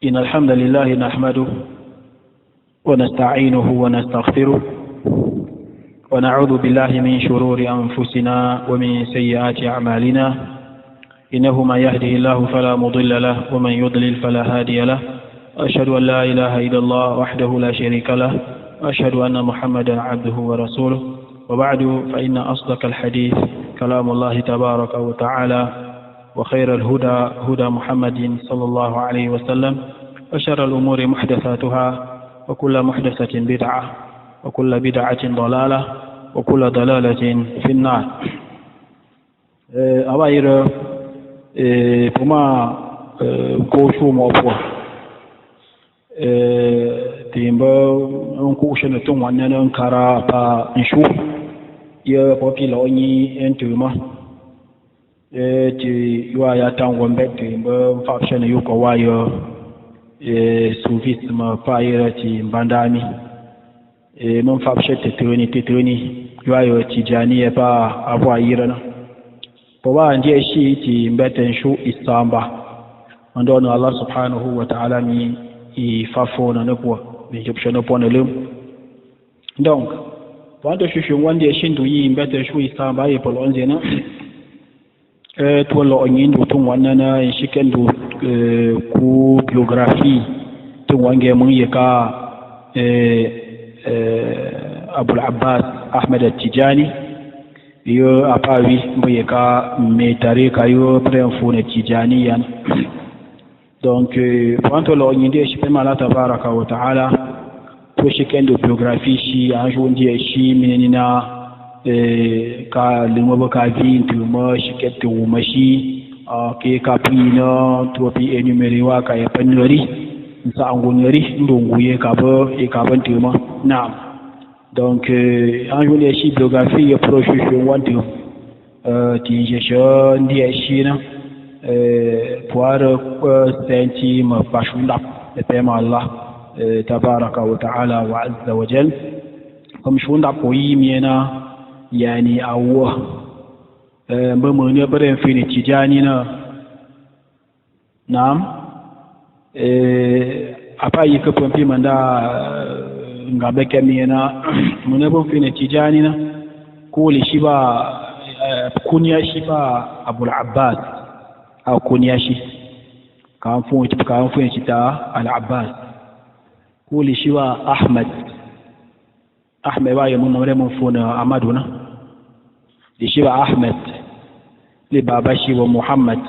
إن الحمد لله نحمده ونستعينه ونستغفره ونعوذ بالله من شرور أنفسنا ومن سيئات أعمالنا إنه من يهده الله فلا مضل له ومن يضلل فلا هادي له أشهد أن لا إله إلا الله وحده لا شريك له وأشهد أن محمدا عبده ورسوله وبعد فإن أصدق الحديث كلام الله تبارك وتعالى وخير الهدى هدى محمد صلى الله عليه وسلم وشر الأمور محدثاتها وكل محدثة بدعة وكل بدعة ضلالة وكل ضلالة في النار. أباير بما كوشو موبوا تيمبا نكوشو نتوم واننا نكارا با نشو يا بوبي لوني انتوما ti yuwa ya tango mbete mba mfafshana yuko wayo suvisma paira ti mbandami mfafshete tetroni yuwa tijani pa abwa yirana poba ndiye shi ti mbete nshu isamba ndono Allah subhanahu wa ta'ala mi ifafona nokwa ni jopshana pona lum donc wando shushu wande shindu yi mbete nshu isamba yi polonzena tuwala onyin dutun wannan na shiken du ku biography tun wange mun yaka Abul Abbas Ahmed Tijani yo apawi mun yaka me tarika yo premfune Tijani yan donc wanto lo onyin de shipe mala tabaraka wa taala to shiken du biography shi anjo ndiye shi menina ka limo ka vintu mo shikete umashi ke ka pino to pi enumere wa ka ya panori sa angonori ndonguye ka bo e ka bantuma na donc en journée shi biographie ya projection wantu ti je ndi shi na pour senti ma pashunda e pema Allah tabaraka wa taala wa azza wa jal comme shunda ko yimiena yani awwa mbamu ne bare fini tijani na naam apa yike pompi manda ngabe kemiena mune bon fini tijani na kuli shiba kunya shiba Abul Abbas au kunya shi kan fu ta Al Abbas kuli shiba Ahmed wa yamun mure mun funa Amaduna lishiba Ahmed li baba shi wa Muhammad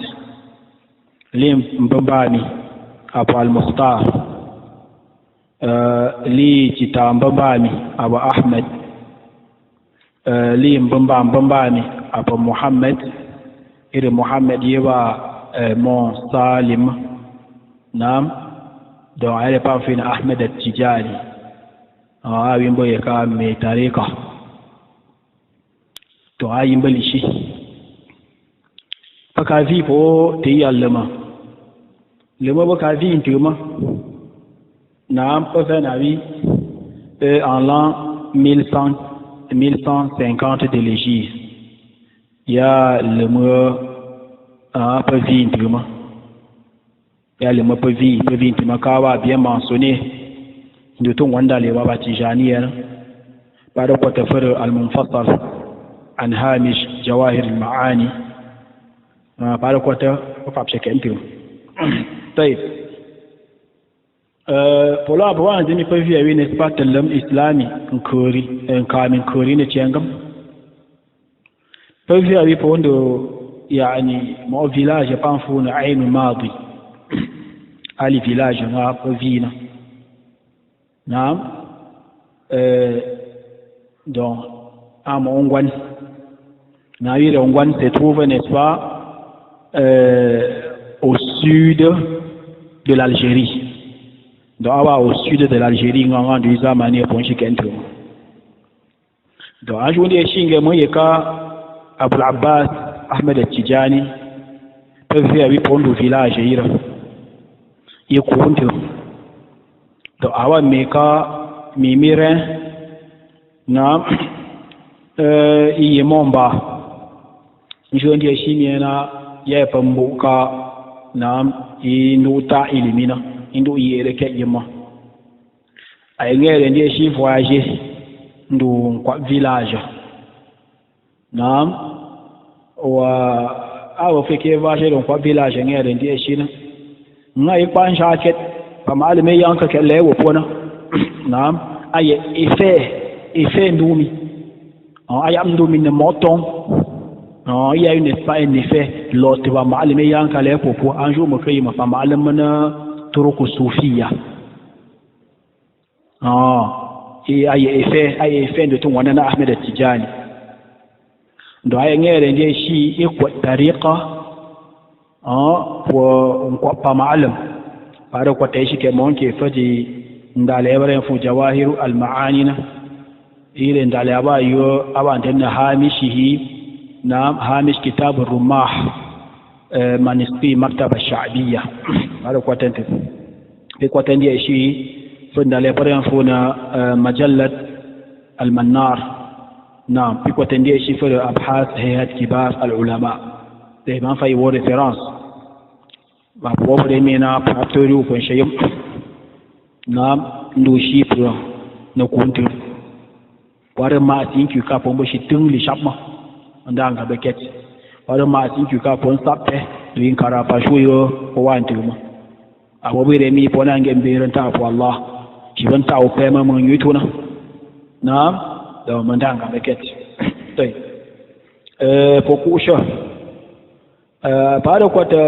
li mbambani Abu al-Mukhtar li chitambambani Abu Ahmed li mbambani Abu Muhammad iri Muhammad yewa mon Salim nam donc elle pas fait Ahmed al-Tijani wimbo ya ka me tarika to ayin bali shi baka vi po te yallama lema baka vi intuma na pas fait navi en l'an 1150 de l'Égypte ya le mot pas vi intuma ya le mot pas vi intuma kawa bien mentionné de ton wanda le baba tijaniya ba da kwata far al-munfasal an hamish jawahir al-maani ba da kwata fa shake intu طيب pour la boire en demi prévu avec n'est pas l'homme islami nkori kamin kori ne tiangam prévu avec pour ndo yani mo village pas fou ain madi ali village na provina Naam, donc à Mongwan, Naïr Ongwan se trouve, n'est-ce pas, au sud de l'Algérie. Donc au sud de l'Algérie, on a du zamani pour Chikento. Donc un jour des Chingue Moyeka, Abul Abbas, Ahmed Tijani, peuvent faire pour le village. Il compte. Donc awa meka mimiren na iyemomba njondi eshimiena ya pambuka na inuta ilimina indo yere ke yima ay ngere ndi chi voyager ndu kwa village naam wa awo fike voyager ndu kwa village ngere ndi chi na ngai pan jacket pa malime yanka ke lewo pona naam ay effet ndumi ay am ndumi ne moton il y a un effet l'autre va mal mais yan kale pour un jour me créer ma femme alemana turuku soufia et ay effet de ton wana Ahmed Tijani ndo ay ngere ndiye shi iko tariqa pour pa ma'alam para ko tay shi ke mon ke faji ndale bare fu jawahiru al ma'anina ile ndale aba yo aba ndanna hamishihi نعم هامش كتاب الرماح مانسكري مكتبة الشعبية هذا كواتنت في كواتن دي شيء فندى لبرين فونا مجلة المنار نعم في كواتن دي شيء في أبحاث هيئة كبار العلماء ده ما في وور ريفرنس ما بوفر مينا بابتوريو فنشيم نعم نوشي برا نكونتر وارما تينكي كابون بشي تنغلي شابما ndanga beket wala ma sinki ka pon sappe do yin kara pa shuyo ko wanti ma abo bire mi pona ngem biran ta ko Allah ki ban ta o pema mun yuto na naam do mandanga beket tay pokusha para ko ta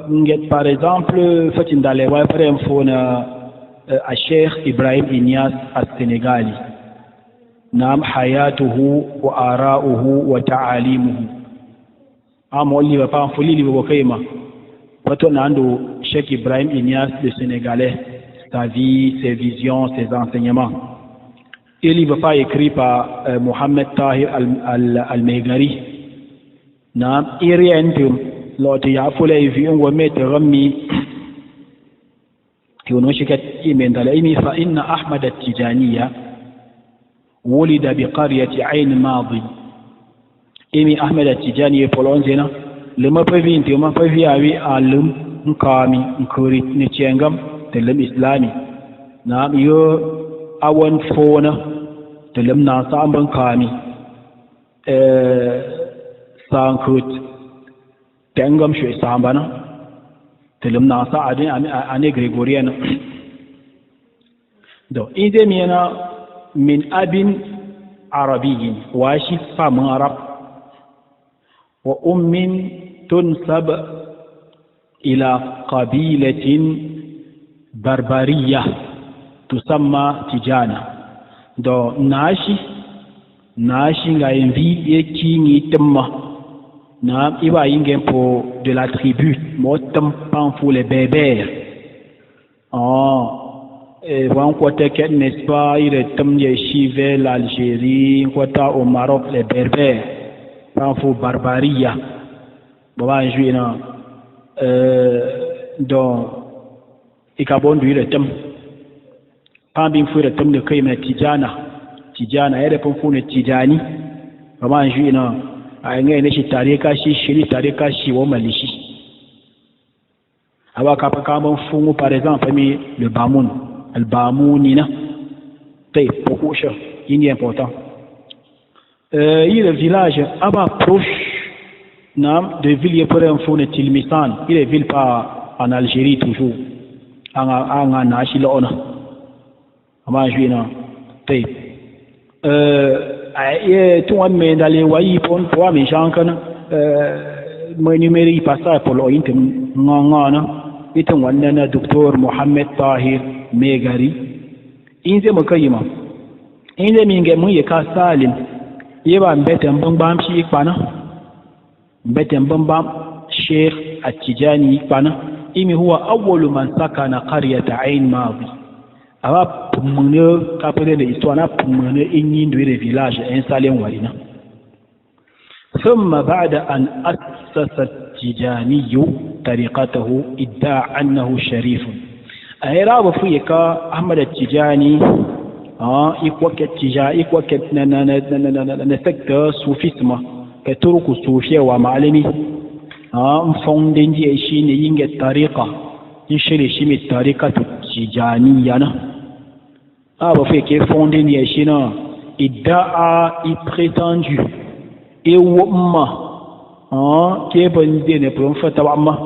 nget par exemple fatin dale wa par infona a Sheikh Ibrahim Inyas al-Senegali نعم حياته وآراؤه وتعاليمه أمولي بفهم فليلي بوكيما وتون عنده Cheikh Ibrahim Inyas le Sénégalais, sa vie, ses visions, ses enseignements. Il va pas écrit par Mohamed Tahir al-Meghari. نعم إيرينتم لو تيعفوا لي في وميت رمي يونوشكت إيمين دلائمي فإن أحمد التجانية ولد بقرية عين ماضي إمي أحمد التجاني بولونزينا لما بفين تيوما بفين أبي ألم نكامي نكوري نتشينغم تلم إسلامي نعم يو أون فونا تلم ناسا أمبن كامي سانكوت تنغم شوي سامبانا تلم ناسا أني غريغوريانا دو إذا مينا من أب عربي واشي فم عرب وأم تنسب إلى قبيلة بربرية تسمى تجانة دو ناشي غاينفي يكيني تما نعم إبا ينجن pour de la tribu موتم pour les berbères Van Koteket, n'est-ce pas, il est tombé vers l'Algérie, au Maroc, les Berbères, Panfou Barbaria. Bon, je vais donc, il y a bon du temps. Pas bien fait le temps de créer Tijana, elle est pour le Tijani. Bon, je vais à un chez Tarekashi, chez Tarekashi, au Malichi. Alors, quand par exemple, le Bamoun. Al-Bamounina, c'est beaucoup cher, il est important. Il est le village Aba proche de ville pour un fond de Tilmisan. Il est ville pas en Algérie toujours. En Nachilona. Avant juin, c'est. Tout le monde dans les waïs pour toi, mais j'en connais. Mon numéro est passé pour l'oïnt, non. Et tout le monde, docteur Mohamed Tahir Meghari. Inze mukayima. Inze minge muye ka Salim. Yeba mbete mbambam shi ikpana. Mbete mbambam Sheikh At-Tijani ikpana. Imi huwa awwalu man sakana qaryata Ain Madi. Awa pumune kapere de histoire na pumune inyi ndwire village installé walina. ثم بعد أن أسس التجاني طريقته ادعى أنه شريف. أهراب فيك أحمد التجاني إكوك التجاني إكوك نسكت صوفيسما كترك الصوفية ومعلمي مفندين دي إشين ينجي الطريقة in shirye shi mai tarikatu tijaniya na ba fait que fondé ni china idda'a i prétendu et wumma ke bande ne pour fata amma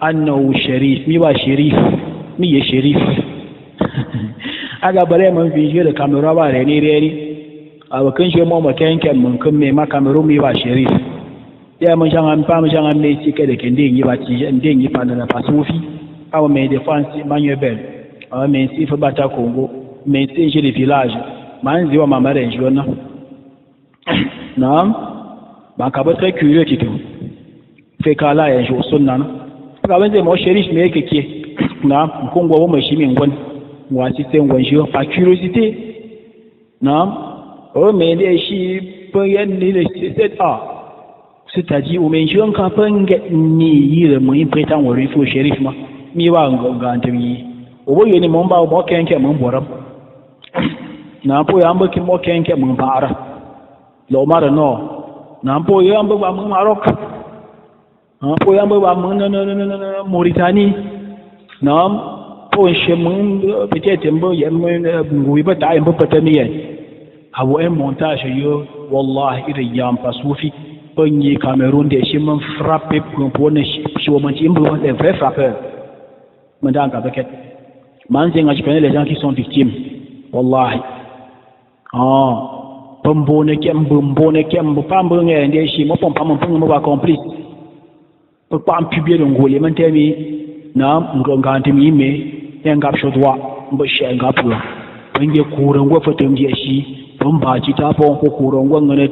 annahu sharif mi ba sharif mi ya sharif aga bare man video da camera ba rene rene abakan shi mu makankan mun kan me ma camera mi ba sharif ya mun jangan pa mun jangan me ci kada ken din yi ba ci din yi pa na pasufi awa me défense manuel awa me si fa bata Congo mais c'est chez les villages man ziwa mama renjo na naam ba ka ba très curieux titu fait kala ya jo sunna na ka ban zai mo sherish me yake ke naam kongo wo mai shi min gon wa ci sai gon shi par curiosité naam o me ne shi pe yan ni le c'est c'est-à-dire o men jon ka panga ni yire mo prétend wo rifo sheriff ma mi wa ngantami o bo yoni mo ba mo kenke mo boram na po yamba ki mo kenke mun bara lo mara no na po yamba ba mun Maroc na po yamba ba mun Mauritanie na po she mun peut-être mbo yamba ngui ba ta yamba pataniye abu en montage yo wallahi ida yam pasufi pogni Cameroun de shi mun frappe pour ne shi wo man ti mbo un vrai frappeur mandanga paquet man je connais les gens qui sont victimes wallahi pambone kembo pambo ngende shi mo pompa mo panga mo ba complice pour pas publier le ngole man temi na ngangante mi me engap shodwa mbo shi engap lo bange kura ngo foto ngi shi bomba ci ta pon ko kura ngo ngane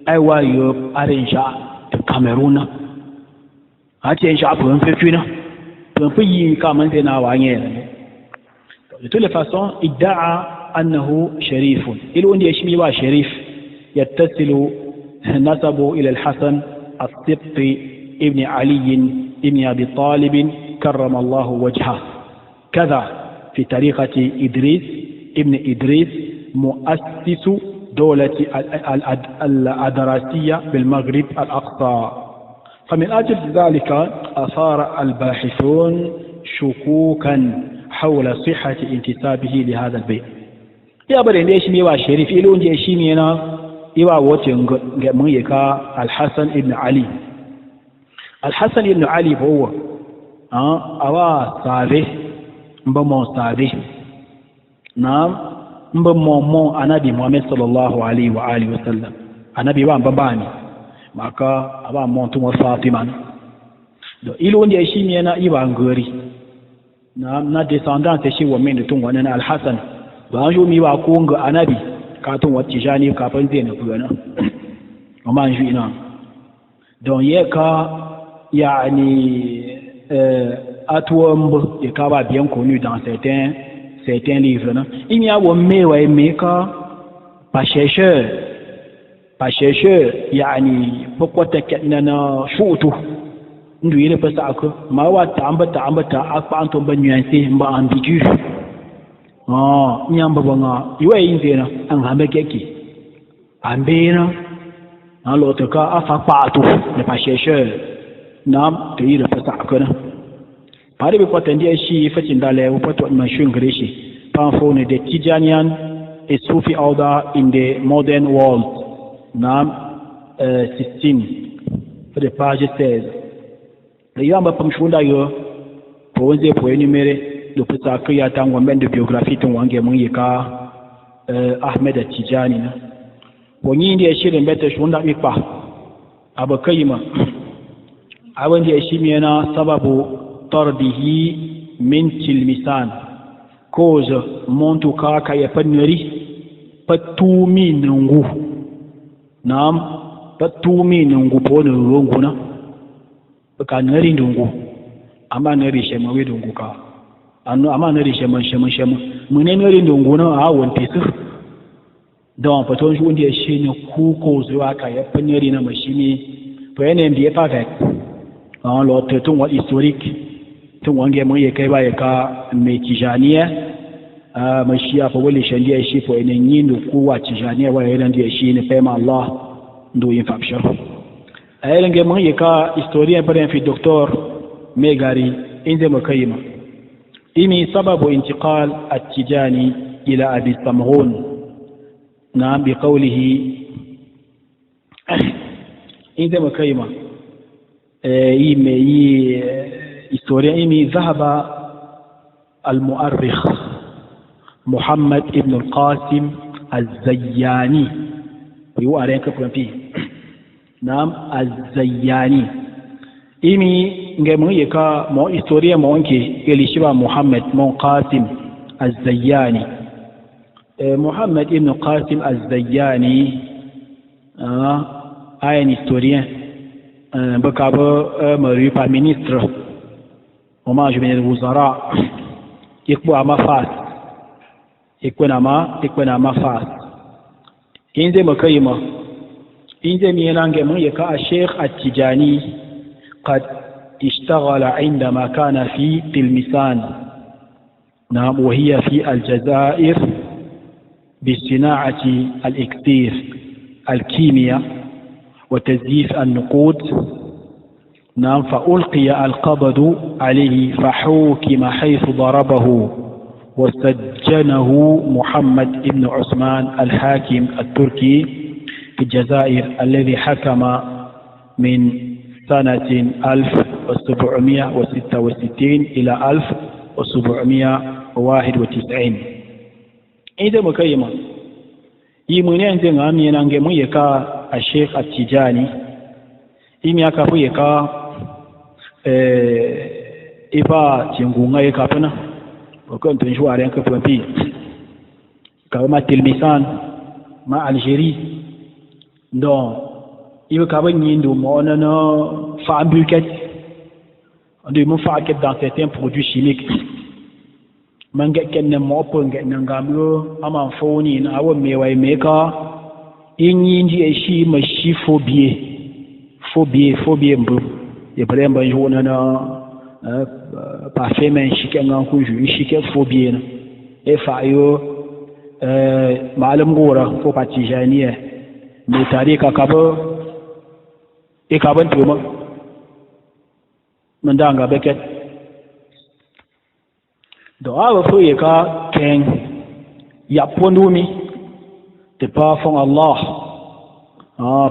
ai wa yo arenja de Cameroun a ti enja pour un peu fina pour yi ka man na wa ngene de toutes les façons idda'a أنه شريف إلو أن يشمي شريف يتصل نسبه إلى الحسن السبط ابن علي ابن أبي طالب كرم الله وجهه كذا في طريقة إدريس ابن إدريس مؤسس دولة الأدراسية بالمغرب الأقصى فمن أجل ذلك أثار الباحثون شكوكا حول صحة انتسابه لهذا البيت ya bare ne shi ne wa sharif ilon je shi ne na iwa wote ga mun yaka al-Hasan ibn Ali al-Hasan ibn Ali bowa awa sabe mba mo sabe na mba mo anabi Muhammad sallallahu alaihi wa alihi wasallam anabi wa mbabani maka aba mo to Fatima do ilon je shi ne na iwa ngori na descendance shi wa min tun wannan al-Hasan ba jo mi ba ko nga anabi ka tun wacce jani kafin zai na buwana amma shi ina don ye ka yani atwamb ye ka ba bien connu dans certains livres na il y a wo me wa me ka pas chercheur yani pourquoi ta na shutu ndu yele pasa ako ma wa ta ambata akpa anto ba nuance mba ambigu nyamba banga iwe inzena angambe keki ambena alotoka afa patu ne pas chercheur nam te yele pasa ako na pare be kwatandia shi facin dale wo pato mashin greshi panfo ne de Tijanian et Sufi order in the modern world nam 16 for the page 16 le yamba pamshunda yo poze po enumere do pesa kriya tango mbende biographie ton wange mun yika Ahmed Tijani na woni ndiye shirin bete shunda ipa abakayima awan ndiye shimiena sababu tardihi min tilmisan cause montu kaka ya paneri patumi nungu nam patumi nungu pone rongu na ka nari ndungu ama nari shema we ndungu ka anno ama nari shema mune nari ndungu na a wonte su don paton ju ndiye shine ku cause wa ka ya paneri na mashini to yana ndiye perfect en lo teton wa historique tun wange mun ya kai ba ya ka mai tijaniya mashiya fa wali shandiya shi fa ina yin ku wa tijaniya wa yana da shi ne fa ma Allah ndo yin fabshar ayi nge mun ya ka historien par fi docteur Megari inda makayima إمي سبب انتقال التجاني إلى أبي سمغون نعم بقوله إذا ما كيما إمي ذهب المؤرخ محمد ابن القاسم الزياني هو أرينك فيه نعم الزياني إمي نجمع يكا مو إستوريا مو إنكي اللي شبه محمد مو قاسم الزياني محمد ابن قاسم الزياني un historien me par ministre moment je venais de Wuzara ikbo amafas ikwana mafas inze makayima inze miyanange mun yaka الشيخ التجاني قد اشتغل عندما كان في تلمسان نعم وهي في الجزائر بصناعة الإكسير الكيمياء وتزييف النقود نعم فألقي القبض عليه فحوكم حيث ضربه وسجنه محمد بن عثمان الحاكم التركي في الجزائر الذي حكم من سنة 1766 إلى 1791 إذا مكيما يمنين زنغام ينانجم يكا الشيخ التجاني إمي أكافو يكا إبا تنغونغا يكافنا وكنت نشوى عليك فمبي كما تلمسان مع الجيري دون إبا كابن يندو موننا فامبوكت de mon fac dans certains produits chimiques manga kenne mo ponga nangamlo ama foni na awo mewa meka inyi ndi eshi mashi phobie mbu e bremba jona na parfait men shikenga kunju shike phobie na e fayo malam gora ko patijaniye me tarika kabo e kaban tuma mandanga beket do awa fuye ka ken yapondumi te pa fon Allah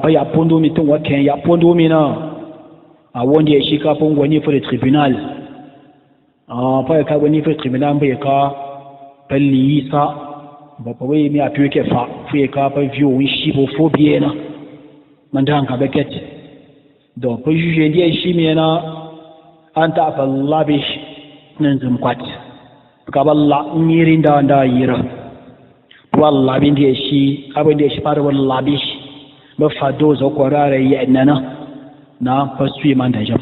pa yapondumi to wa ken yapondumi na awondi e shika pongo ni pour le tribunal pa ka woni pour le tribunal mbe ka palli sa ba pa we mi apu ke fa fuye ka pa vio wi shi bo phobie na mandanga beket do pa juge ndi e shi mi na anta fa labish nanzum kwat kaballa ngirinda nda yira walla bindi shi abin shi fara walla bish ba fado zo korare yanana na pasui manda jam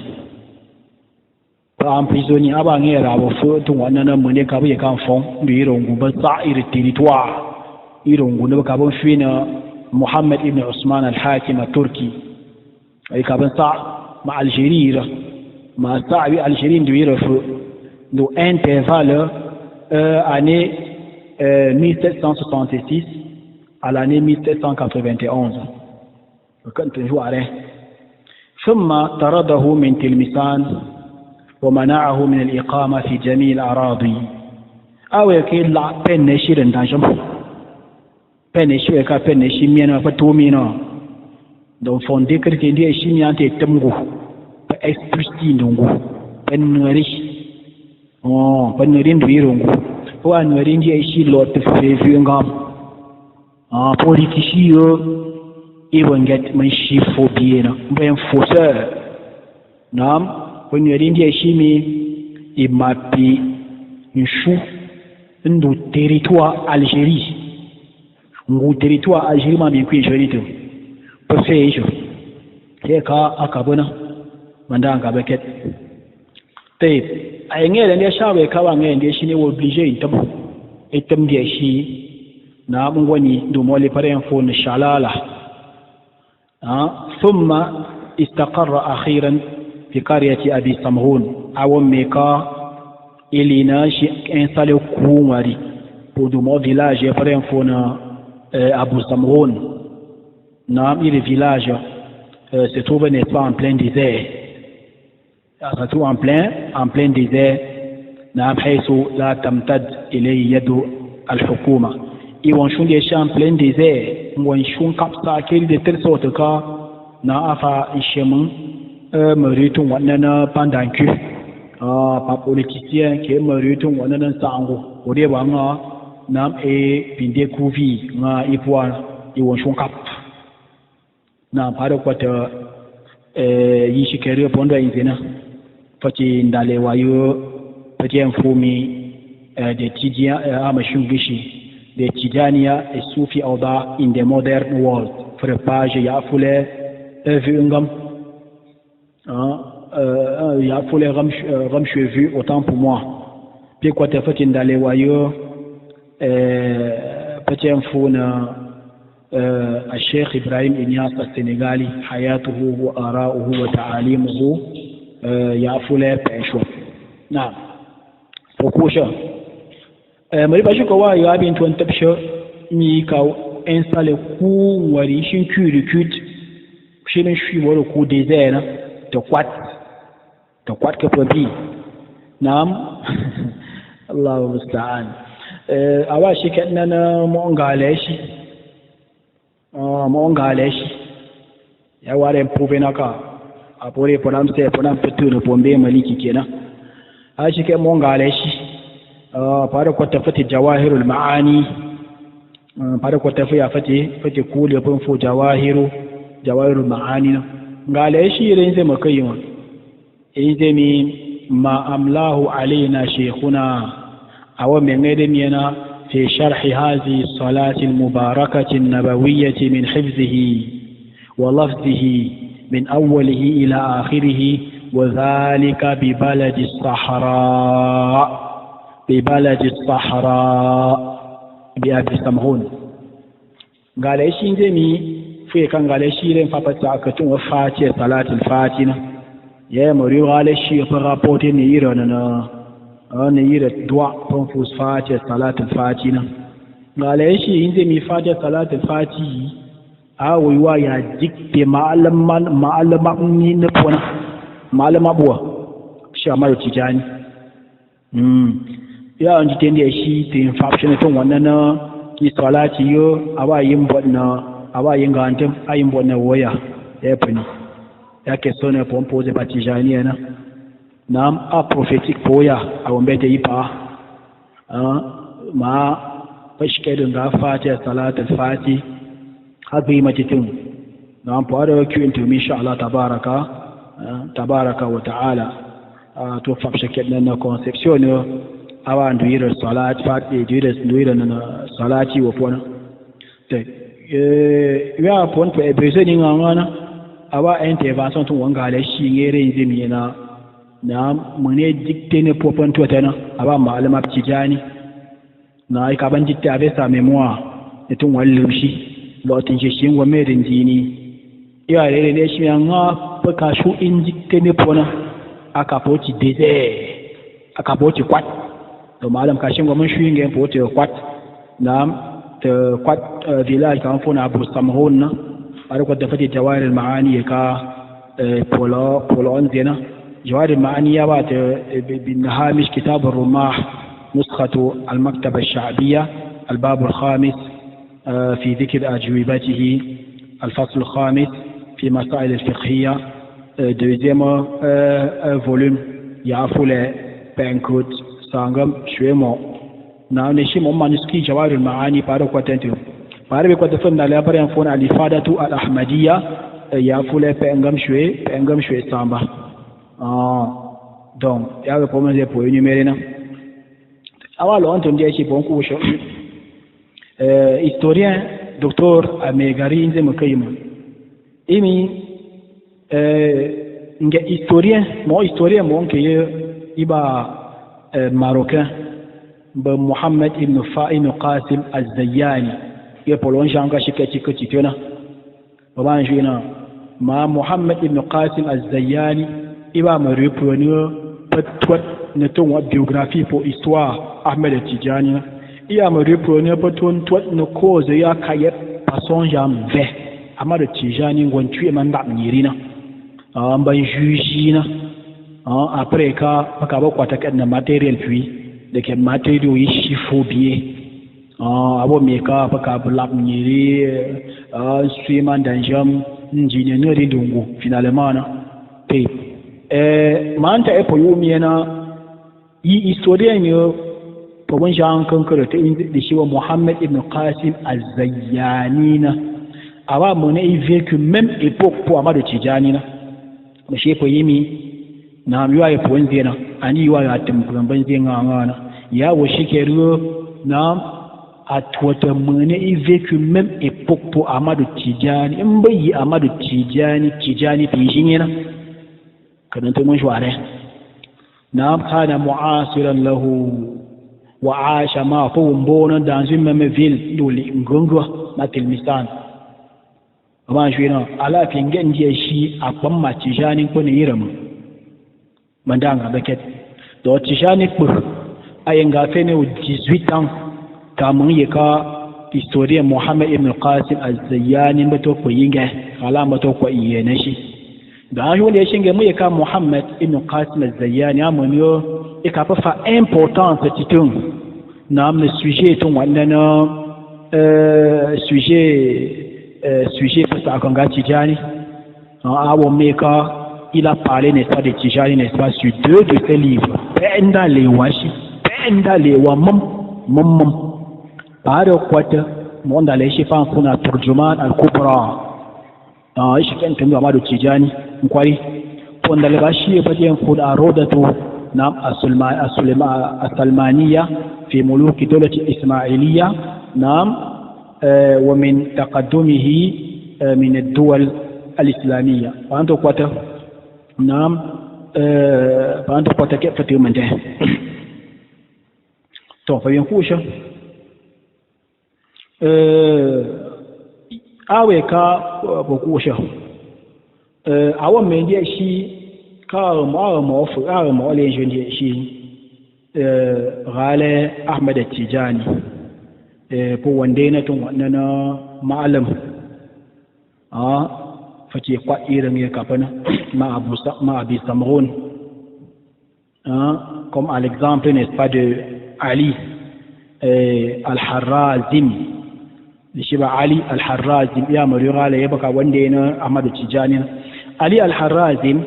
pa emprisonné aba ngera bo fo to wanana mune ka ba kan fon biro nguba sa'ir territoire iro ngune ka ba fina Muhammad ibn Usman al-Hakim al-Turki ay ka ba sa ma Algérie ma sa'bi Algérie biro fo do intervalle année 1766 à l'année 1791 كنت جواره ثم طرده من تلمسان ومنعه من الإقامة في جميع الأراضي أو يكيل لا بين نشير دانجم بين نشير كا بين نشير مينا فتومينا دون فوندي كرتي دي شيميان تي تمغو اكسبرسي نونغو بين نريش بين نرين دويرونغو هو نرين دي شي لوت فيفي ngam politicien even get man shi phobie na ben fausseur nam when you rindia shimi imapi nshu ndu territoire Algérie ngu territoire Algérie ma bien kwinjorito perfejo ka akabona mandanga beket tape ayengele ndia shawe kawa ngende shi ne obligé itam dia shi na mungwani ndu mole pare info na shalala ثم استقر أخيرا في قرية أبي سمغون أو ميكا إلينا إنسالو كوماري بودو مو فيلاج يفرين فونا أبو سمغون نعم إلي فيلاج se trouve n'est pas en plein désert se trouve en plein désert نعم حيث لا تمتد إليه يد الحكومة إيوان شون دي شام بلين دي زي وان شون كابسا كيري دي تل سوتكا نا أفا إشيمن مريتون واننا باندانكو pa politicien qui est mériton wanana sango ode wanga nam e pinde kuvi nga ipwa iwon shonkap na pare kwata yishi kere pondo inzena fati ndale wayo fati mfumi de tidia amashungishi de tidania et soufi oda in the modern world for page ya fule ngam il y a faut les ramches vus autant pour moi puis quoi t'as fait dans les wayo petit info na الشيخ إبراهيم إنياس السنغالي حياته وآراؤه وتعاليمه يعفو له بأشوف نعم فكوشا مري باشو كوا يابين توان تبشو ميكاو installé ku wari shin curicute shin shi waro ku design to kwat ka fabi na'am Allahu musta'an awa shi kan na mu ngale shi ya ware pove naka apore ponam petu pombe maliki kenan a shi kan mu ngale shi fara ko tafati jawahirul maani fara ko tafi ya fati kule pun fu jawahirul maani ngale shi rin zai makayima إذن ما أملاه علينا شيخنا أو من غيرنا في شرح هذه الصلاة المباركة النبوية من حفظه ولفظه من أوله إلى آخره وذلك ببلد الصحراء بأبي سمهون قال إيش إنزمي في كان قال إيش يرين فبتاعكتون وفاتي صلاة الفاتنة يا مريو على شيء فرابوتي نيرنا أنا يرى دعاء فنفوس فاتح صلاة الفاتحة على شيء عندما فاتح صلاة الفاتحة أو يوايا ديك معلم نبونا معلم أبوه شامل تجاني يا أنت تندي شيء تنفعشنا تون وانا كي صلاة يو أوا يمبونا أوا ينغانتم أيمبونا ويا يبني yake sona pompoze batijania na a prophétique poya aombete ipa ma pashkedun da fati salat al-fati habi matitun na pare ku into insha Allah tabaraka wa ta'ala to fabshkedna na conception awandu yira salat fati yira na salati wa pona te ya pon pe besoin ngana awa intervention tun wanga la shi ngere nzimi na mune dicté ne popon totana awa malama tijani na ai ka ban dicté avec sa mémoire et tun wallu shi lotin shi ngwa merin jini ya rere ne shi nga paka shu in dicté ne pona aka poti désert aka poti kwat to malam ka shi ngwa mun shi ngen poti kwat na te kwat village kan fona Abu Samhun na أروح دفتي جواهر المعاني كا بولون زينا جواهر المعاني يابات بالهامش كتاب الرماح نسخة المكتبة الشعبية الباب الخامس في ذكر أجوبته الفصل الخامس في مسائل الفقهية دوزيام فولوم يعفو له بانكوت سانغم شويمو نعم نشي ممانسكي جواهر المعاني بارو كواتنتو pare ko defan da labarin fona al-ifadatu al-ahmadiyya ya fule pengam shwe samba donc ya ko mo je po numéré na awalo on ton je bon ko sho historien docteur Amegari nze makayima imi nge historien mo ke iba marocain ba Mohammed ibn Fa'im Qasim az-Zayyani ya polon shanga shike tona baba njina ma Muhammad ibn Qasim az-Zayyani iba ma repreneur patwat ne ton wa biographie pour histoire Ahmed Tijani iya ma repreneur paton twat ne cause ya kayet pason jam ve Ahmed Tijani ngon tué man da nyirina ban jujina après ka ba kwata kan na material puis de ke matériaux yi chifo bien abo me ka ka blab nyiri instrument d'ingénieur ingénieur dungu finalement na te manta e po yumi na yi historien yo po bon jan kan karata da shi wa Muhammad ibn Qasim az-Zayyani na awa mon a vécu même époque pour Amadou Tidjani na monsieur po yimi na miwa ya po nzena ani wa ya temban zenga ngana ya wo shikeru na atwata mon a vécu même époque pour Amadou Tidjani mbayi Amadou Tidjani pishin na kadan to mun shware na kana mu'asiran lahu wa aasha ma fo mbona dans une même ville doli ngongwa na Tilmisan amma shi na ala fingen je shi a kwamma Tijani ko ne yirama mandanga baket do Tijani ko ayen ga fe ne 18 ans kamun yaka historien Muhammad ibn Qasim az-Zayyani bato ko yinga ala bato ko iyene shi da wanda ya shinge mu yaka Muhammad ibn Qasim az-Zayyani amuniyo ika fa importance titun na amne sujet ton wannan sujet face à Kanga Tidjani awo meka il a parlé n'est-ce pas de Tidjani n'est-ce pas sur 2 de ses livres penda le washi penda le wa mom paro kwata monda le shi fa kuna turjuman al-kubra shi kan tun Amadou Tidjani kwari wanda le bashi ba je ko da rodatu na السلمانية في ملوك دولة الإسماعيلية نعم ومن تقدمه من الدول الإسلامية فأنتو قوة نعم فأنتو قوة كيف تتم ده تو فينكوش awe ka bokusha awa mende shi ka mo fu mo le jeune shi gale Ahmed Tijani po wande na tun wannan malam fake kwa irin ya kafana ma abi Samroun comme à l'exemple n'est-ce pas de Ali al-Harrazim shi ba Ali al-Harrazim ya mari gale ya baka wande na Ahmed Tijani Ali al-Harrazim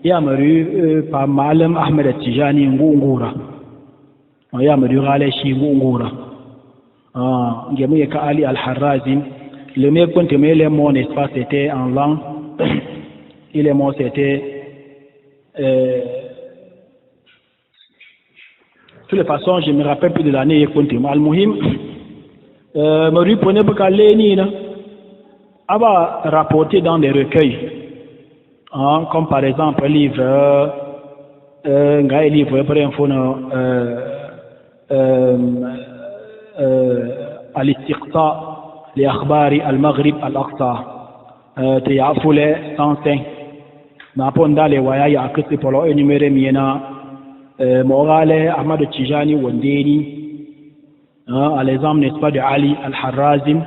ya mari pa malam Ahmed Tijani ngungura ya mari gale shi ngungura ngemu ka Ali al-Harrazim le mec quand il est mort n'est-ce pas c'était en langue il est mort c'était de toute façon je me rappelle plus de l'année quand il al-muhim Marie prenait beaucoup léni là aba rapporté dans des recueils comme par exemple un livre un livre par exemple al-istiqsa لأخبار المغرب الأقصى تيافول سانسين نابون دالي ويا يأكل بولو إنيميري مينا مورالي أحمد التجاني ونديني الإزام نسبة علي الحرازم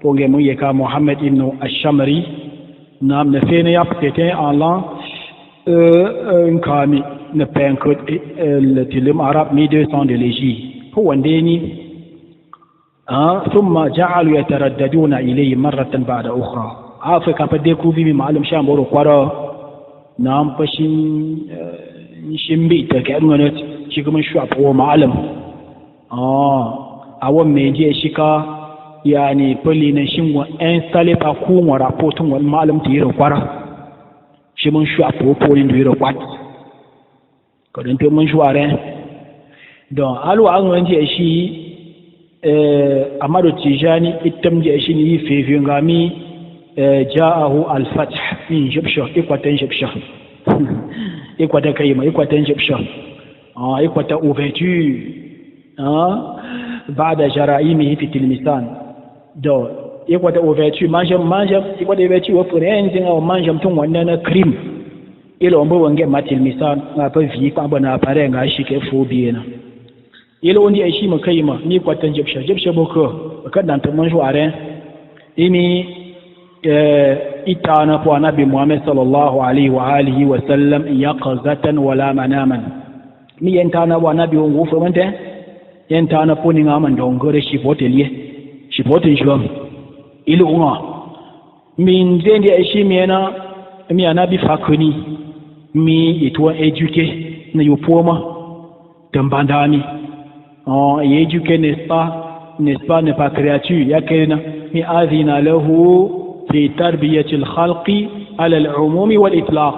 بونغي مويكا محمد ابن الشمري نام نفيني يبتتين أن نكامي نبينكت التلم عرب 1200 de l'Égypte هو ونديني ثم جعلوا يترددون إليه مرة بعد أخرى أفريقيا بديكو في معلم شام بورو قرا نعم بشين شمبيت كأنه شيكو من شعب هو معلم أول ما يجي شيكا يعني بلي نشيم وإنستالي باكوم ورابوتم والمعلم تيرو قرا شيء من شعب هو بولين تيرو قرا كذا من شوارع دون ألو أنو أنتي أشي Amadou Tijani itam je shi ni fi ngami ja'ahu al-fath min jabsha ikwatan jabsha ikwata kayima ikwatan jabsha ikwata ouverture بعد جرائمه في تلمسان do ikwata ouverture manja ikwata ouverture wa forense au manja mtun wannan crime ilo mbo wange matilmisan pa vi pa bana pare nga shi ke fobiena yelo ndi ai shi makaima ni kwatan jabsha boko kadan ta manjo are ini itana po anabi Muhammad sallallahu alaihi wa alihi wa sallam yaqzatan wala manaman mi yentana wa anabi wongo fomante yentana po ni ngama ndongore shipotelie shipoten shilom ilu unga min nzendi ashimiena mi anabi fakuni mi itwa eduke na yopoma tambandami éduquer n'est-ce pas n'est pas créature yakena mi adina lahu fi tarbiyati al-khalqi ala al-umumi wal itlaq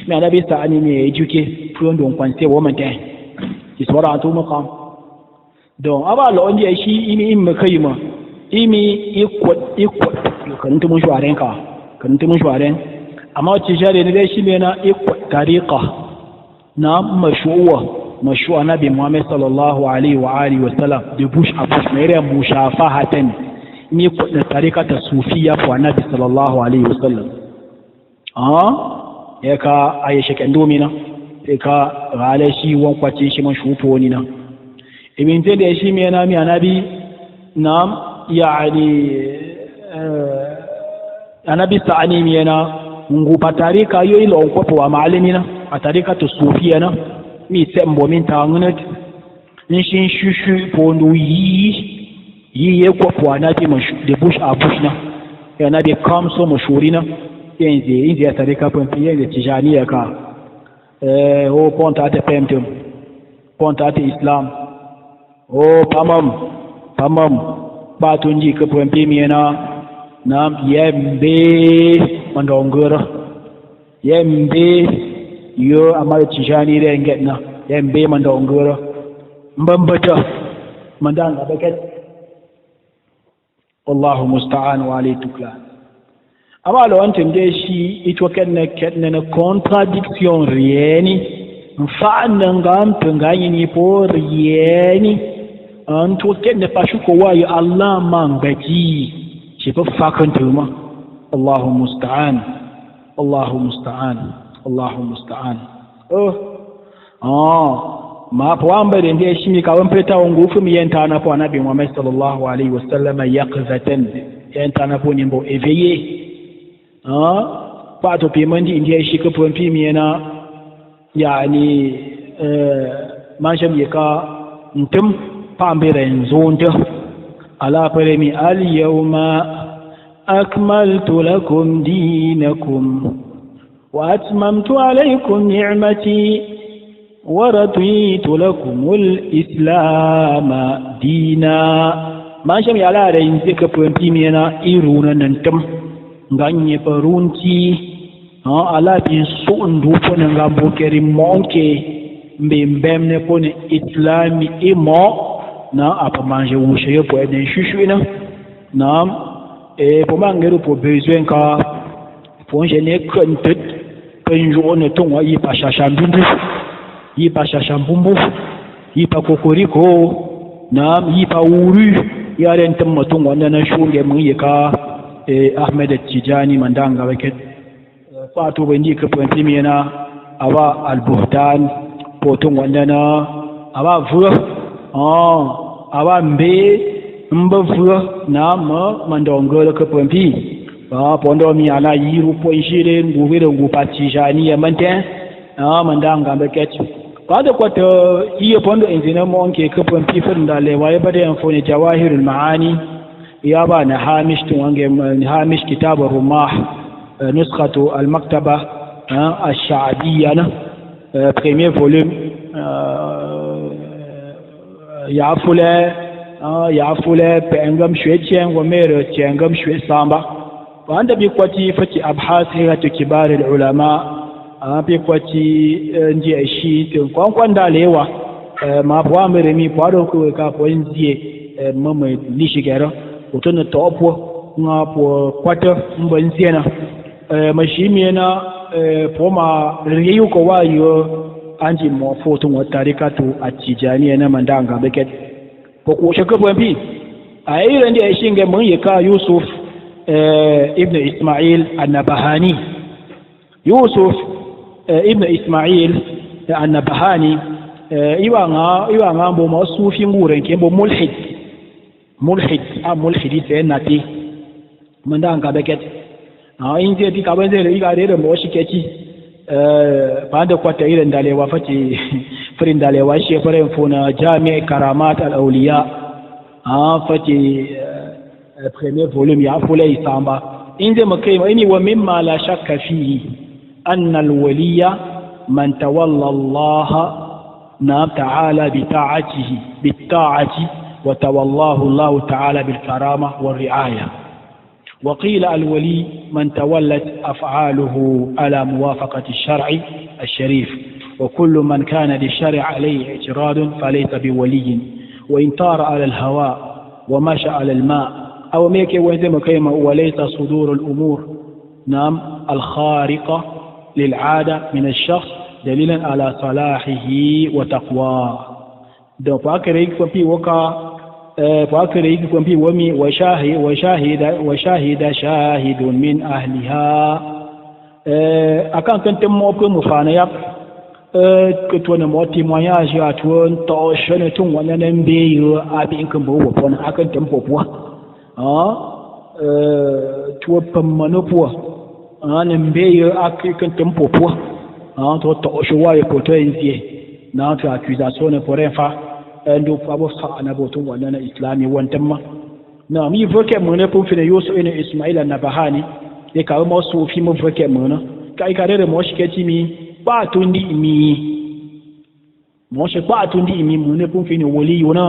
mi anabi sa'ani mi éduquer pour donc penser au matin iswara atu maqam donc aba lo ndi shi imi im kayima imi ikot kan tumun shuaren ka kan tumun shuaren amma ci jare ne shi mena ikot tariqa na مشروع نبي محمد صلى الله عليه وآله وسلم de bouche à bouche mais mushafahatan ni tarika ta sufiya kwa nabi sallallahu alaihi wasallam yaka aisha kendo mina ka rale shi won kwace shi man shufo ni na ibn da shi me na mi anabi nam yani anabi sa'ani mi na ngu patarika yo ilo ko wa maalimina patarika to sufiya na mi sembo min tangnat ni shin shushu pondu yi ko po anabi de bouche à bouche na ya nabi kam so mashurina yanzu ya tarika pampiye da tijaniya ka o ponta ta pemtum ponta ta islam o pamam ba tunji ka pampi mi na yembe mandongora yembe yo amara tijani re ngetna yembe mandongora mbambata mandanga baket wallahu musta'an wa alayhi tuklan amma lo antum de shi ito kenna na contradiction rieni mfana ngam tungani ni po rieni anto kenna pashuko wayo Allah mangaji shi fa fakantuma Allahu musta'an Allahu musta'an Allahu musta'an ma po ambere de shi mi kawon peta ngufu mi yenta na po nabi Muhammad sallallahu alaihi wasallam yaqzatan yenta na po nimbo éveillé pato pimandi indiya shi ka pompi miyana yani mansham yaka ntum pambere nzonda ala paremi al yawma akmaltu lakum dinakum wa atmamtu alaykum ni'mati wa raditu lakum al-islam dina mansham yala da yin ka pompi miyana iruna nantum nganye parunti ala bin sundu pone ngambo keri monke mbembemne pone islami imo na apa manje wushe yo po eden shushuina na po mangero po besoin ka po jene kontet penjo ne tonwa yi pa shashambumbu yi pa kokoriko na yi pa uru yaren tamma tonwa na shunge mun yika Ahmed Tijani mandanga waket fatu bandi ka pantimi na awa al-buhtan potong wandana awa vua awa mbe vua na mandongo ka pampi pondo mi ala yiru po ishire nguvire ngupa Tijani ya manten mandanga waket kada kwata iya pondo inzina monke ka pampi fanda le waye bade amfoni jawahirul maani يابا هامش هامش كتاب الرماح نسخة المكتبة الشعبية premier volume يعفله بأنغم شوي تيان ومير تيانغم شوي سامبا وعند بيقوتي فتي أبحاث هي كبار العلماء بيقوتي نجي أشي تنقوان داليوا ما بوامر مي بوارو كافوين مم ليشيكيرو utun topo nga po kwata mbanziena mashimiena poma riyu ko wayo anji mo foto wa tarikatu atijani na mandanga beket ko ko shaka bambi ayira ndi shinge mun yaka Yusuf ibn Ismail an-Nabahani Yusuf ibn Ismail an-Nabahani iwa nga mbo masufi nguren ke mbo mulhid mulhidi sai nati manda ka beket in je ti ka ban zai riga da mo shi ke ci ba da kwata irin dalewa fati firin dalewa shi farin fona jami'a karamat al-awliya fati premier volume ya fulai samba in je makai ini wa mimma la shakka fihi anna al-waliya man tawalla Allah تعالى بطاعته بالطاعة وتولاه الله تعالى بالكرامة والرعاية. وقيل الولي من تولت أفعاله على موافقة الشرع الشريف، وكل من كان للشرع عليه اعتراض فليس بولي، وإن طار على الهواء ومشى على الماء أو ميك وزم كيما وليس صدور الأمور نعم الخارقة للعادة من الشخص دليلا على صلاحه وتقواه. دو فاكريك فبي وكا فاكريك فبي ومي وشاهد شاهد من أهلها أكان كنت موقع مفانيا كتونا موتي موياج أتون توشن تون وانا نبيو أبي إنكم بو وفونا أكان تنبوبوا تو بمانوبوا أنا نبيو أكان تنبوبوا to toshuwa ya koto yin na ta accusation ne pour fa ndo abo sa na botun wannan islami wantan ma na mi voke mun ne pour fina yoso ene ismaila na bahani e ka mo so fi mo voke mun kai ka re mo shiketi mi ba tundi mi mo she ba tundi mi mun ne pour fina wali yona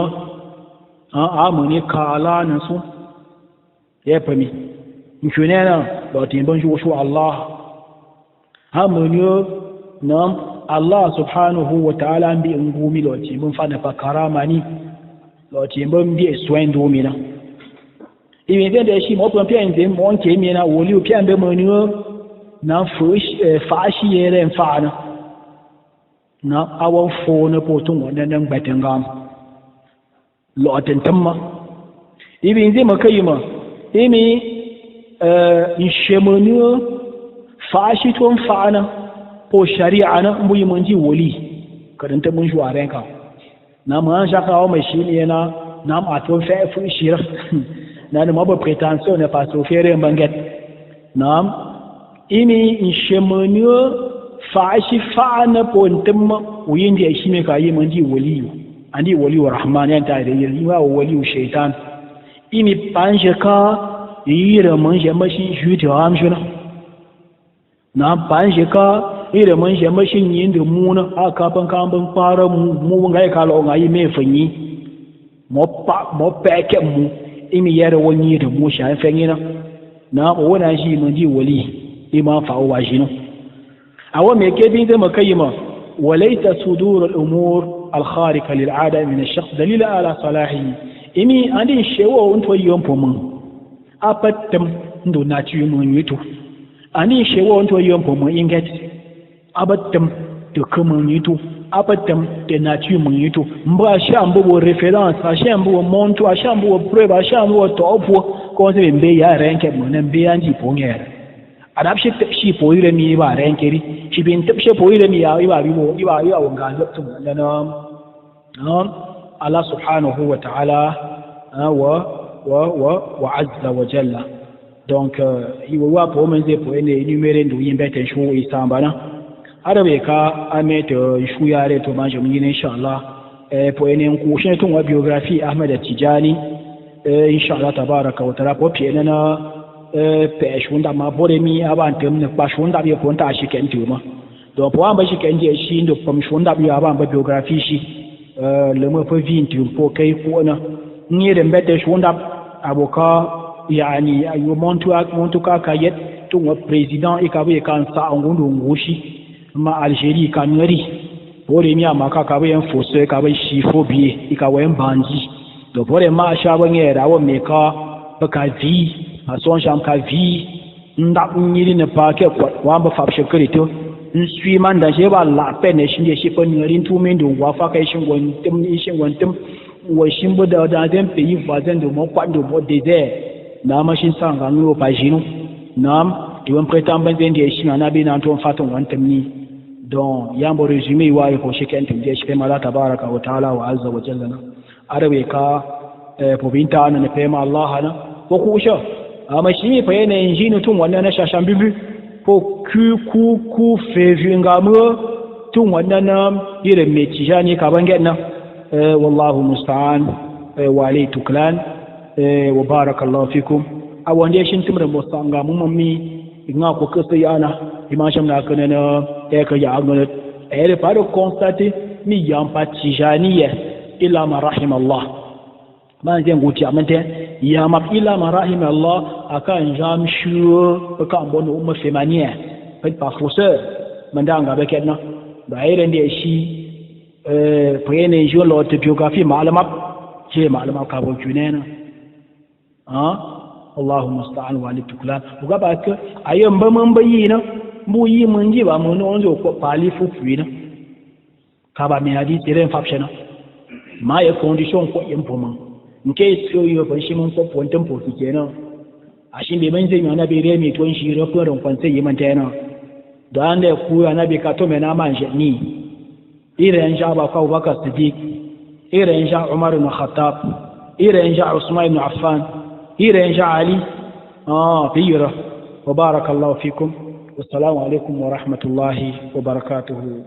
mun ne kala na su ya pami mshunena do timban ju Allah mun yo nam Allah subhanahu wa ta'ala bi ngumi loti mun fa na fa karama ni loti mun bi soin do mi na ibi be de shi mo pon pia nze mo nke mi na woli o pia be mo ni na fa shi yere fa na awon fo na potun wannan nan batin gam lotin tamma ibi nze makai ma imi in shemonu fa shi ton fa na ko shari'a na muyi mun ji wali karanta mun shuwa ranka na mun shaka wa mai shine yana na ma to fa fu shira na da maba pretension ne fa so fere banget nam ini in shemonu fa shi fa na pontum uyin da shi me kai mun ji wali andi wali wa rahman ya ta da yi wa wali shaitan ini panje ka yira mun je mashi shuta amshuna na panje ka ire mun je mashin yin da mu na aka ban kan ban fara mu ngai ka lo ngai me fanyi mo peke mu imi yare wani da mu sha fanyi na wona shi mun ji wali ima fa wa shi no awa me ke bin da makayima walaysa sudur al umur al khariqa lil aada min al shakhs dalila ala salahi imi andin shewo on to yom pomun apatam ndo na ci mun yitu ani shewo on to yom pomun inget abatam de comment yito abatam de nature mun yito mba shambo référence a shambo monto a shambo preuve a shambo topo ko se mbe ya renke mun mbe anji pongere adap shi po ire mi ba renke ri shi bin tap shi po ire mi ya iba bibo iba ya wanga zaptu nan Allah subhanahu wa ta'ala wa azza wa jalla donc il wa po men ze po ene numere ndu yimbe ten shu isambana arabe ka amete shuyare to manje mun yin insha Allah po ene ku shi tun wa biography Ahmad Tijani insha Allah tabaraka wa taala po piena na pe shunda ma bore mi abantem ne pa shunda bi ko nta shi kenti ma do po amba shi kenje shi ndo pom shunda bi abamba biography shi le mo po vinti po kai ko na ni de mbete shunda aboka yani ayo montu ka kayet tun wa president ikabe kan sa ngundu ngushi ma Algérie kanuri bore mi amaka ka bayan fosse ka bai shifo biye ika wayan banji do bore ma sha banye da wa me ka baka vi a son sham ka vi nda nyiri ne pa ke wa ba fa shekari to nsui man da je ba la pene shin shi fa ni rin tu men do wa fa kai shin gon tim wa shin bu da den pe yi fa den do mo kwa do bo de na ma shin sang an lo pa jinu nam diwan prétend ben den de shi na bi na to fa to wan tamni donc yambo résumé wa ko sheken tin je shi mala tabaraka wa taala wa azza wa jalla arabe ka po binta na ne pema Allah na ko ku sha amma shi fa yanayin jini tun wannan na shashan bibi ko ku feju ngamu tun wannan na irin mai tijani ka bangen nan wallahu musta'an wa alai tuklan wa barakallahu fikum a wanda shin tumra musta'an ga mun mammi ina ko kasa yana imasham na kana na ka ya ngana da fara constate mi yampa tijaniya illa ma rahim Allah man zai guti amante ya map illa ma rahim Allah akan jam shu akan bono umma femaniya fait professeur mandanga bekenna ba irin da shi fayene jo lo te biographie malama ce malama ka bo junena Allahu musta'an wa lituklan uga ba ka ayan ba man bayina mu yi mun ji ba mun onzo ko pali fufuina ka ba mi hadisi ren fapshena ma ya condition ko implement nke so yo ban shi mun ko pontan pofi kenan a shi be ban zai yana be re mi ton shi ro ko ron kwanse yi man tayana da an da ku yana be ka to me na man ni irin sha ba ka Abubakar Siddiq irin sha Umar ibn Khattab irin sha Usman ibn Affan irin sha Ali fiyira wa barakallahu fikum wassalamu alaikum wa rahmatullahi wa barakatuhu